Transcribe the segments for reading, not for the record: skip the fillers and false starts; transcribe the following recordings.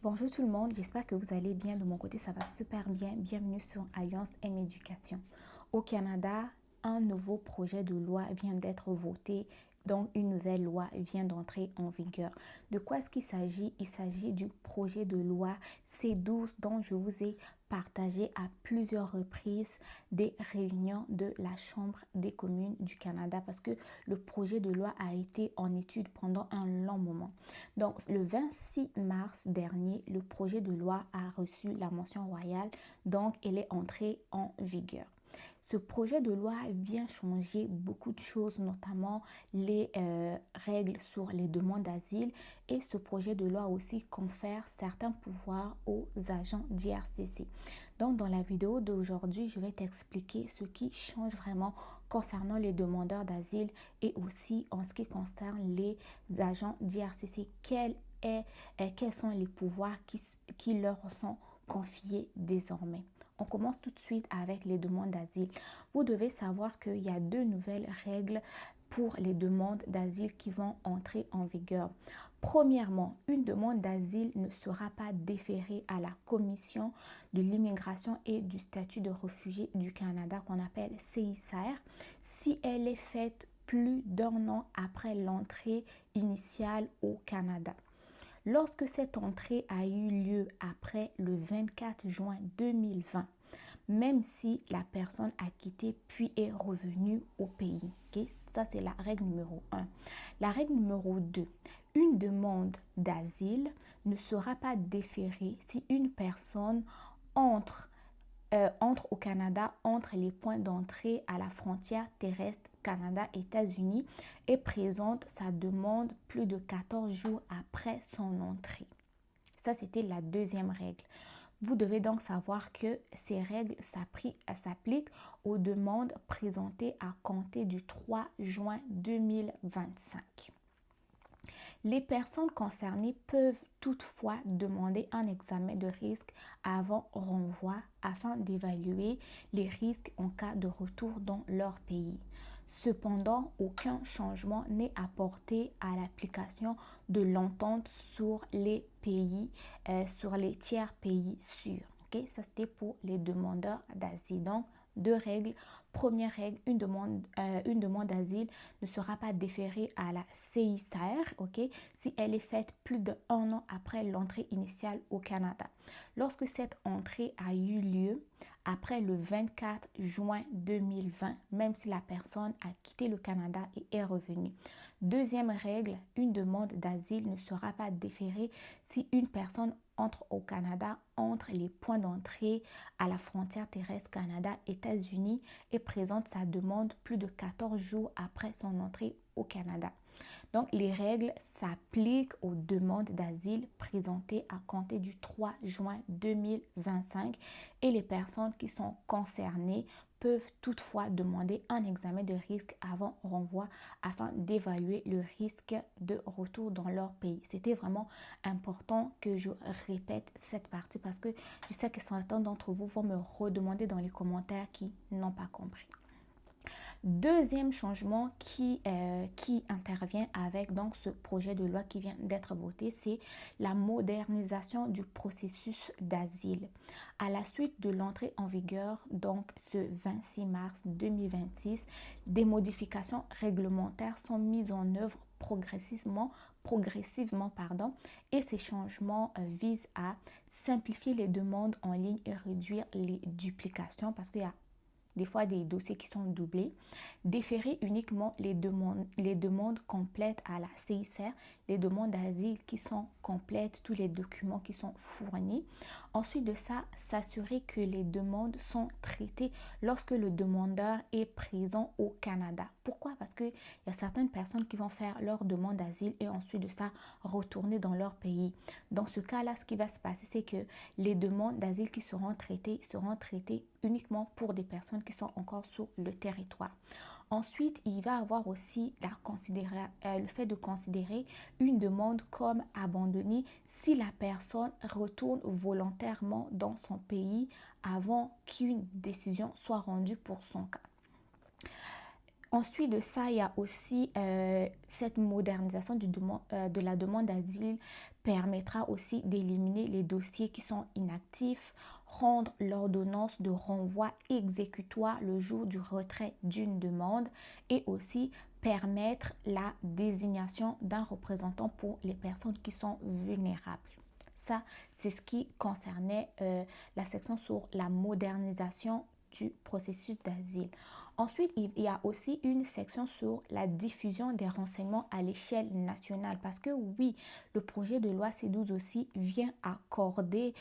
Bonjour tout le monde, j'espère que vous allez bien. De mon côté, ça va super bien. Bienvenue sur Alliance M Éducation. Au Canada, un nouveau projet de loi vient d'être voté. Donc, une nouvelle loi vient d'entrer en vigueur. De quoi est-ce qu'il s'agit? Il s'agit du projet de loi C12 dont je vous ai partagé à plusieurs reprises des réunions de la Chambre des communes du Canada parce que le projet de loi a été en étude pendant un long moment. Donc, le 26 mars dernier, le projet de loi a reçu la mention royale, donc elle est entrée en vigueur. Ce projet de loi vient changer beaucoup de choses, notamment les règles sur les demandes d'asile, et ce projet de loi aussi confère certains pouvoirs aux agents d'IRCC. Donc dans la vidéo d'aujourd'hui, je vais t'expliquer ce qui change vraiment concernant les demandeurs d'asile et aussi en ce qui concerne les agents d'IRCC. Quels sont les pouvoirs qui leur sont confiés désormais. On commence tout de suite avec les demandes d'asile. Vous devez savoir qu'il y a deux nouvelles règles pour les demandes d'asile qui vont entrer en vigueur. Premièrement, une demande d'asile ne sera pas déférée à la Commission de l'immigration et du statut de réfugié du Canada qu'on appelle CISAR si elle est faite plus d'un an après l'entrée initiale au Canada. Lorsque cette entrée a eu lieu après le 24 juin 2020, même si la personne a quitté puis est revenue au pays. Okay? Ça, c'est la règle numéro 1. La règle numéro 2, une demande d'asile ne sera pas déférée si une personne entre au Canada, entre les points d'entrée à la frontière terrestre Canada-États-Unis et présente sa demande plus de 14 jours après son entrée. Ça, c'était la deuxième règle. Vous devez donc savoir que ces règles s'appliquent aux demandes présentées à compter du 3 juin 2025. Les personnes concernées peuvent toutefois demander un examen de risque avant renvoi afin d'évaluer les risques en cas de retour dans leur pays. Cependant, aucun changement n'est apporté à l'application de l'entente sur les sur les tiers pays sûrs. Okay? Ça, c'était pour les demandeurs d'asile. Donc, deux règles. Première règle, une demande d'asile ne sera pas déférée à la CISAR, si elle est faite plus d'un an après l'entrée initiale au Canada. Lorsque cette entrée a eu lieu après le 24 juin 2020, même si la personne a quitté le Canada et est revenue. Deuxième règle, une demande d'asile ne sera pas déférée si une personne entre au Canada entre les points d'entrée à la frontière terrestre Canada-États-Unis et présente sa demande plus de 14 jours après son entrée au Canada. Donc, les règles s'appliquent aux demandes d'asile présentées à compter du 3 juin 2025 et les personnes qui sont concernées peuvent toutefois demander un examen de risque avant renvoi afin d'évaluer le risque de retour dans leur pays. C'était vraiment important que je répète cette partie parce que je sais que certains d'entre vous vont me redemander dans les commentaires qui n'ont pas compris. Deuxième changement qui intervient avec donc ce projet de loi qui vient d'être voté, c'est la modernisation du processus d'asile. À la suite de l'entrée en vigueur, donc ce 26 mars 2026, des modifications réglementaires sont mises en œuvre progressivement, et ces changements visent à simplifier les demandes en ligne et réduire les duplications parce qu'il y a des fois des dossiers qui sont doublés, déférer uniquement les demandes complètes à la CISR, les demandes d'asile qui sont complètes, tous les documents qui sont fournis. Ensuite de ça, s'assurer que les demandes sont traitées lorsque le demandeur est présent au Canada. Pourquoi? Parce qu'il y a certaines personnes qui vont faire leur demande d'asile et ensuite de ça, retourner dans leur pays. Dans ce cas-là, ce qui va se passer, c'est que les demandes d'asile qui seront traitées uniquement pour des personnes qui sont encore sur le territoire. Ensuite, il va avoir aussi le fait de considérer une demande comme abandonnée si la personne retourne volontairement dans son pays avant qu'une décision soit rendue pour son cas. Ensuite de ça, il y a aussi cette modernisation de la demande d'asile permettra aussi d'éliminer les dossiers qui sont inactifs, rendre l'ordonnance de renvoi exécutoire le jour du retrait d'une demande et aussi permettre la désignation d'un représentant pour les personnes qui sont vulnérables. Ça, c'est ce qui concernait la section sur la modernisation du processus d'asile. Ensuite, il y a aussi une section sur la diffusion des renseignements à l'échelle nationale parce que oui, le projet de loi C12 aussi vient accorder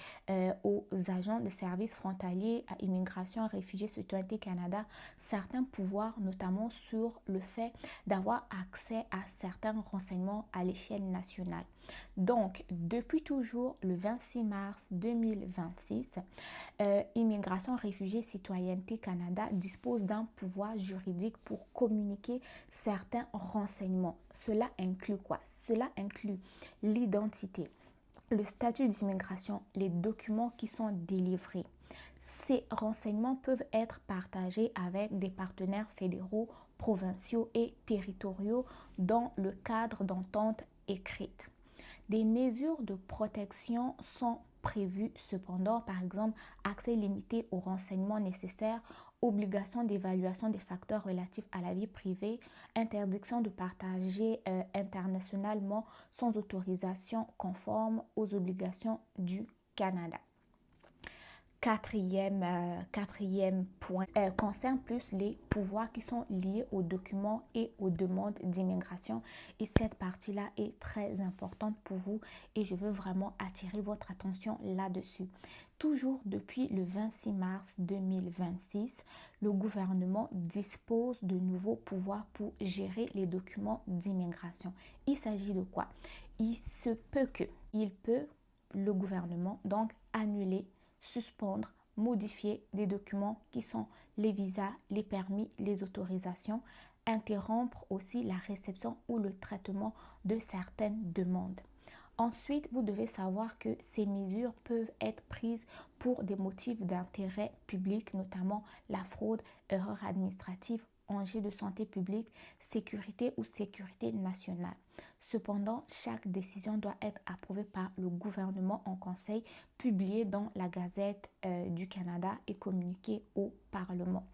aux agents de services frontaliers à Immigration, Réfugiés, Citoyenneté Canada certains pouvoirs, notamment sur le fait d'avoir accès à certains renseignements à l'échelle nationale. Donc, depuis toujours, le 26 mars 2026, Immigration, Réfugiés, Citoyenneté Canada dispose d'un pouvoir juridique pour communiquer certains renseignements. Cela inclut quoi? Cela inclut l'identité, le statut d'immigration, les documents qui sont délivrés. Ces renseignements peuvent être partagés avec des partenaires fédéraux, provinciaux et territoriaux dans le cadre d'ententes écrites. Des mesures de protection sont prévues cependant, par exemple, accès limité aux renseignements nécessaires, obligation d'évaluation des facteurs relatifs à la vie privée, interdiction de partager internationalement sans autorisation conforme aux obligations du Canada. Quatrième point concerne plus les pouvoirs qui sont liés aux documents et aux demandes d'immigration. Et cette partie-là est très importante pour vous et je veux vraiment attirer votre attention là-dessus. Toujours depuis le 26 mars 2026, le gouvernement dispose de nouveaux pouvoirs pour gérer les documents d'immigration. Il s'agit de quoi? Le gouvernement, donc annuler, suspendre, modifier des documents qui sont les visas, les permis, les autorisations, interrompre aussi la réception ou le traitement de certaines demandes. Ensuite, vous devez savoir que ces mesures peuvent être prises pour des motifs d'intérêt public, notamment la fraude, erreur administrative, enjeux de santé publique, sécurité ou sécurité nationale. Cependant, chaque décision doit être approuvée par le gouvernement en conseil, publiée dans la Gazette du Canada et communiquée au Parlement.